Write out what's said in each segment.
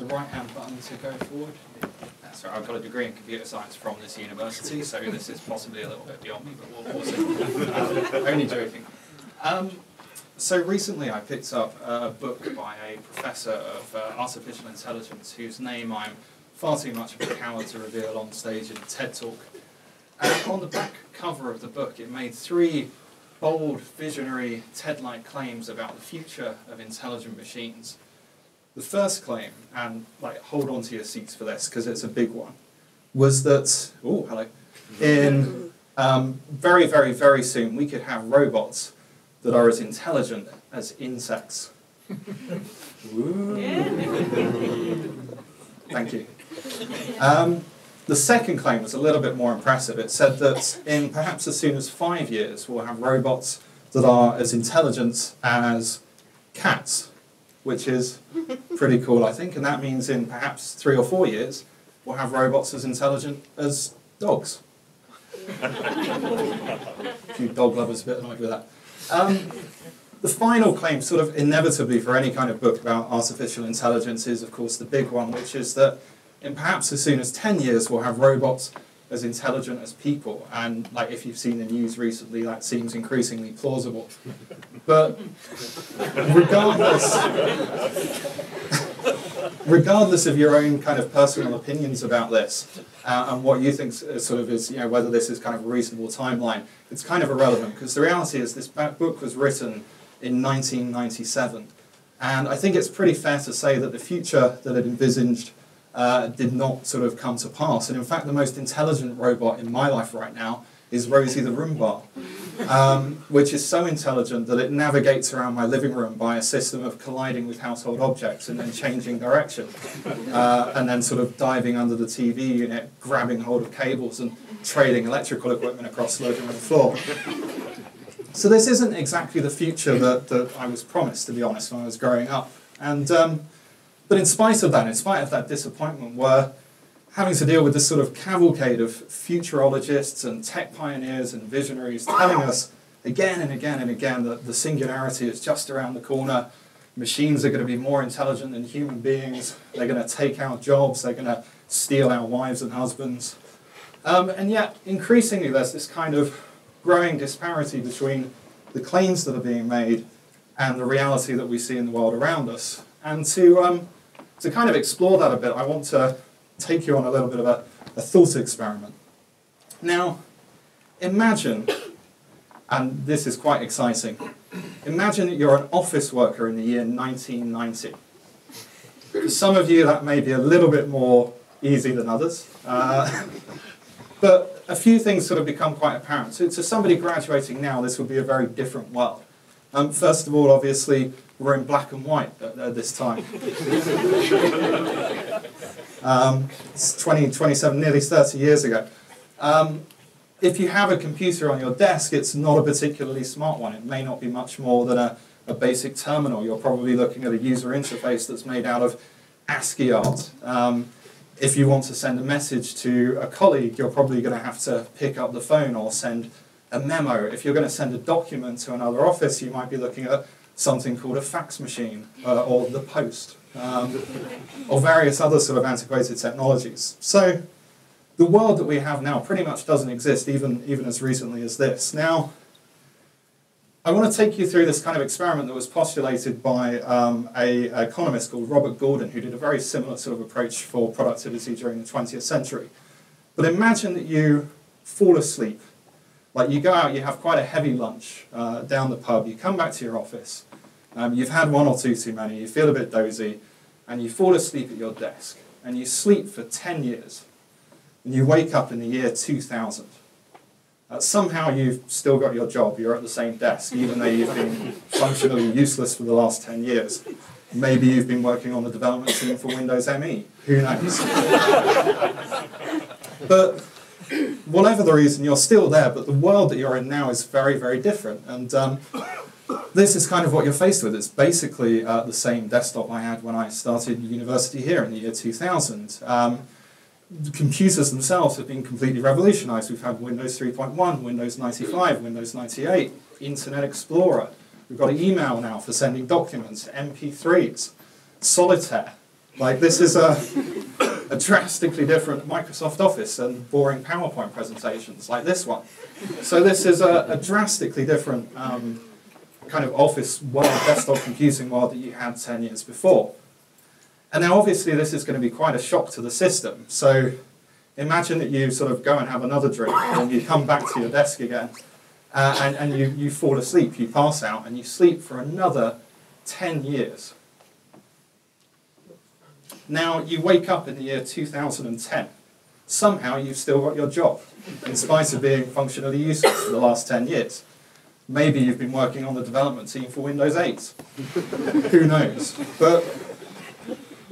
the right-hand button to go forward. That's right, I've got a degree in computer science from this university, so this is possibly a little bit beyond me, but we'll see. Only joking. So recently I picked up a book by a professor of artificial intelligence whose name I'm far too much of a coward to reveal on stage in a TED Talk. And on the back cover of the book it made 3 bold, visionary, TED-like claims about the future of intelligent machines. The first claim, and hold on to your seats for this because it's a big one, was that, in very, very, very soon we could have robots that are as intelligent as insects. Thank you. The second claim was a little bit more impressive. It said that in perhaps as soon as 5 years we'll have robots that are as intelligent as cats, which is pretty cool, I think, and that means in perhaps 3 or 4 years we'll have robots as intelligent as dogs. A few dog lovers a bit annoyed with that. The final claim, sort of inevitably for any kind of book about artificial intelligence, is of course the big one, which is that in perhaps as soon as 10 years we'll have robots as intelligent as people. And if you've seen the news recently, that seems increasingly plausible. But regardless of your own kind of personal opinions about this, and what you think sort of is, whether this is kind of a reasonable timeline, it's kind of irrelevant, because the reality is this book was written in 1997, and I think it's pretty fair to say that the future that it envisaged did not sort of come to pass. And in fact, the most intelligent robot in my life right now is Rosie the Roomba, which is so intelligent that it navigates around my living room by a system of colliding with household objects and then changing direction, and then sort of diving under the TV unit, grabbing hold of cables and trading electrical equipment across the living room floor. So this isn't exactly the future that I was promised, to be honest, when I was growing up. And but in spite of that disappointment, we're having to deal with this sort of cavalcade of futurologists and tech pioneers and visionaries telling us again and again and again that the singularity is just around the corner. Machines are going to be more intelligent than human beings. They're going to take our jobs. They're going to steal our wives and husbands. And yet, increasingly, there's this kind of growing disparity between the claims that are being made and the reality that we see in the world around us. And to kind of explore that a bit, I want to take you on a little bit of a thought experiment. Now, imagine, and this is quite exciting, imagine that you're an office worker in the year 1990. For some of you, that may be a little bit more easy than others. But a few things sort of become quite apparent. So to somebody graduating now, this would be a very different world. First of all, obviously, we're in black and white at this time. It's 27, nearly 30 years ago. If you have a computer on your desk, it's not a particularly smart one. It may not be much more than a basic terminal. You're probably looking at a user interface that's made out of ASCII art. If you want to send a message to a colleague, you're probably going to have to pick up the phone or send a memo. If you're going to send a document to another office, you might be looking at something called a fax machine or the post, or various other sort of antiquated technologies. So the world that we have now pretty much doesn't exist, even as recently as this. Now, I want to take you through this kind of experiment that was postulated by an economist called Robert Gordon, who did a very similar sort of approach for productivity during the 20th century. But imagine that you fall asleep. Like you go out, you have quite a heavy lunch down the pub, you come back to your office, you've had 1 or 2 too many, you feel a bit dozy, and you fall asleep at your desk. And you sleep for 10 years. And you wake up in the year 2000. Somehow you've still got your job, you're at the same desk, even though you've been functionally useless for the last 10 years. Maybe you've been working on the development team for Windows ME, who knows? But whatever the reason, you're still there, but the world that you're in now is very, very different. And this is kind of what you're faced with. It's basically the same desktop I had when I started university here in the year 2000. The computers themselves have been completely revolutionized. We've had Windows 3.1, Windows 95, Windows 98, Internet Explorer. We've got email now for sending documents, MP3s, Solitaire, Like this is a drastically different Microsoft Office and boring PowerPoint presentations like this one. So this is a drastically different kind of office world, desktop computing world that you had 10 years before. And now obviously this is going to be quite a shock to the system. So imagine that you sort of go and have another drink and you come back to your desk again and you fall asleep, you pass out and you sleep for another 10 years. Now you wake up in the year 2010. Somehow you've still got your job, in spite of being functionally useless for the last 10 years. Maybe you've been working on the development team for Windows 8. Who knows? But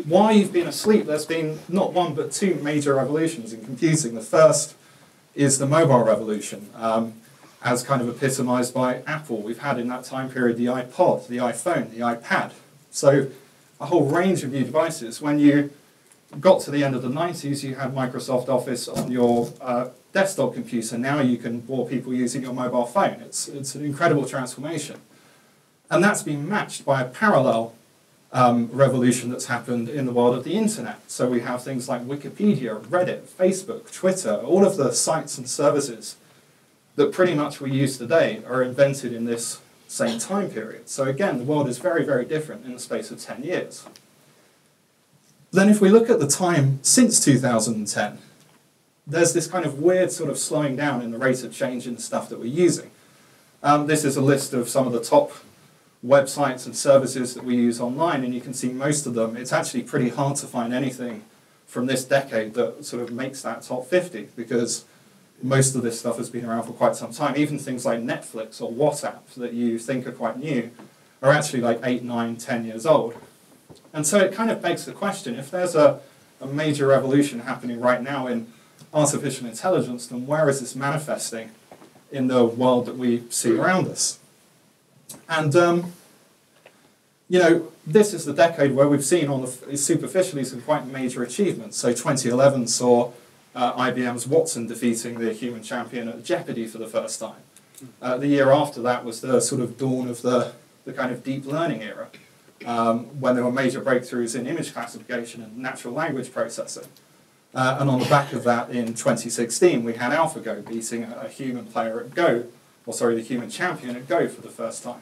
while you've been asleep, there's been not one but two major revolutions in computing. The first is the mobile revolution, as kind of epitomized by Apple. We've had in that time period the iPod, the iPhone, the iPad. So a whole range of new devices. When you got to the end of the 90s, you had Microsoft Office on your desktop computer. Now you can bore people using your mobile phone. It's an incredible transformation. And that's been matched by a parallel revolution that's happened in the world of the internet. So we have things like Wikipedia, Reddit, Facebook, Twitter, all of the sites and services that pretty much we use today are invented in this same time period. So again, the world is very, very different in the space of 10 years. Then if we look at the time since 2010, there's this kind of weird sort of slowing down in the rate of change in the stuff that we're using. This is a list of some of the top websites and services that we use online, and you can see most of them. It's actually pretty hard to find anything from this decade that sort of makes that top 50, because most of this stuff has been around for quite some time. Even things like Netflix or WhatsApp that you think are quite new are actually like 8, 9, 10 years old. And so it kind of begs the question, if there's a major revolution happening right now in artificial intelligence, then where is this manifesting in the world that we see around us? And, you know, this is the decade where we've seen superficially some quite major achievements. So 2011 saw IBM's Watson defeating the human champion at Jeopardy for the first time. The year after that was the sort of dawn of the kind of deep learning era, when there were major breakthroughs in image classification and natural language processing. And on the back of that, in 2016, we had AlphaGo beating a human player at Go, or sorry, the human champion at Go for the first time.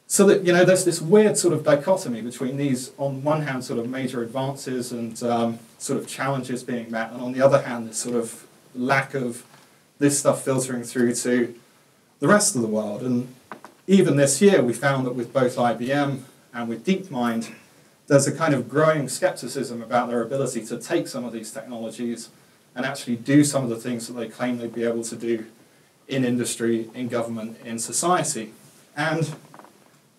So that, you know, there's this weird sort of dichotomy between these, on one hand, sort of major advances and sort of challenges being met, and on the other hand, this sort of lack of this stuff filtering through to the rest of the world. And even this year, we found that with both IBM and with DeepMind, there's a kind of growing skepticism about their ability to take some of these technologies and actually do some of the things that they claim they'd be able to do in industry, in government, in society. And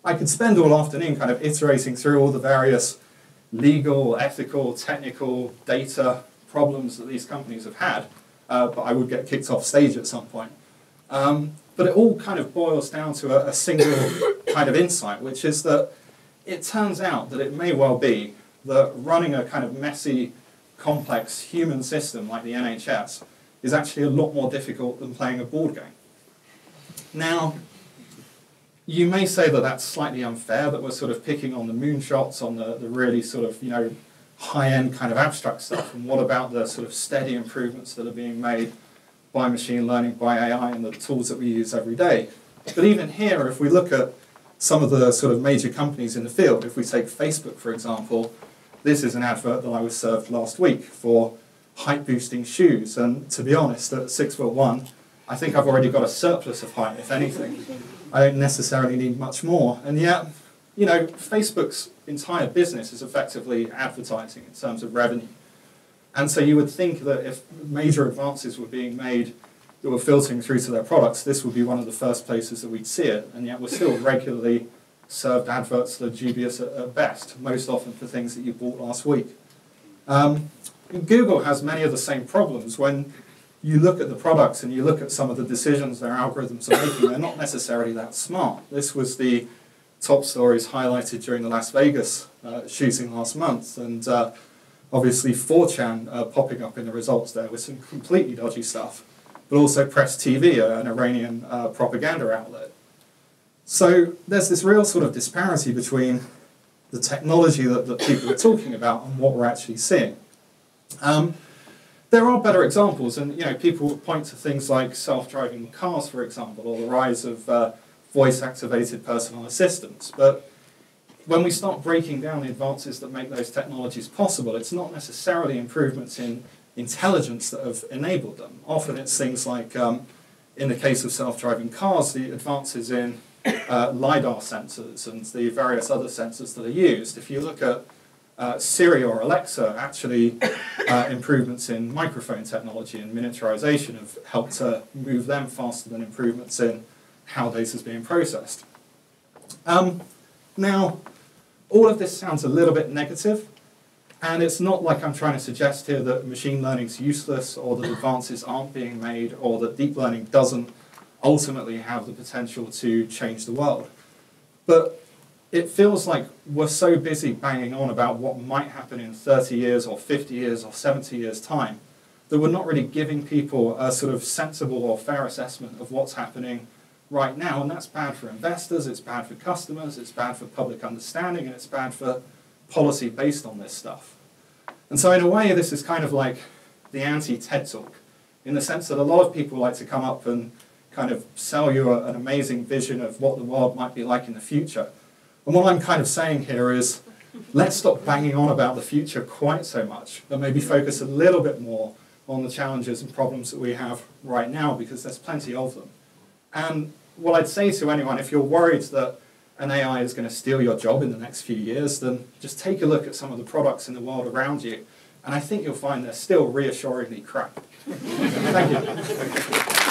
I could spend all afternoon kind of iterating through all the various legal, ethical, technical, data problems that these companies have had, but I would get kicked off stage at some point. But it all kind of boils down to a single kind of insight, which is that it turns out that it may well be that running a kind of messy, complex human system like the NHS is actually a lot more difficult than playing a board game. Now, you may say that that's slightly unfair, that we're sort of picking on the moonshots, on the really sort of, you know, high-end kind of abstract stuff, and what about the sort of steady improvements that are being made by machine learning, by AI, and the tools that we use every day. But even here, if we look at some of the sort of major companies in the field, if we take Facebook, for example, this is an advert that I was served last week for height-boosting shoes, and to be honest, at 6'1", I think I've already got a surplus of height, if anything. I don't necessarily need much more. And yet, you know, Facebook's entire business is effectively advertising in terms of revenue. And so you would think that if major advances were being made that were filtering through to their products, this would be one of the first places that we'd see it. And yet we're still regularly served adverts that are dubious at best, most often for things that you bought last week. Google has many of the same problems. When you look at the products and you look at some of the decisions their algorithms are making, they're not necessarily that smart. This was the top stories highlighted during the Las Vegas shooting last month, and obviously 4chan popping up in the results there with some completely dodgy stuff, but also Press TV, an Iranian propaganda outlet. So there's this real sort of disparity between the technology that people are talking about and what we're actually seeing. There are better examples, and people point to things like self-driving cars, for example, or the rise of voice-activated personal assistants. But when we start breaking down the advances that make those technologies possible, it's not necessarily improvements in intelligence that have enabled them. Often it's things like, in the case of self-driving cars, the advances in LiDAR sensors and the various other sensors that are used. If you look at Siri or Alexa, actually improvements in microphone technology and miniaturization have helped to move them faster than improvements in how data is being processed. Now, all of this sounds a little bit negative, and it's not like I'm trying to suggest here that machine learning is useless or that advances aren't being made or that deep learning doesn't ultimately have the potential to change the world. But it feels like we're so busy banging on about what might happen in 30 years or 50 years or 70 years' time that we're not really giving people a sort of sensible or fair assessment of what's happening right now. And that's bad for investors, it's bad for customers, it's bad for public understanding, and it's bad for policy based on this stuff. And so in a way, this is kind of like the anti-TED Talk, in the sense that a lot of people like to come up and kind of sell you an amazing vision of what the world might be like in the future. And what I'm kind of saying here is, let's stop banging on about the future quite so much, but maybe focus a little bit more on the challenges and problems that we have right now, because there's plenty of them. And what I'd say to anyone, if you're worried that an AI is going to steal your job in the next few years, then just take a look at some of the products in the world around you, and I think you'll find they're still reassuringly crap. Thank you.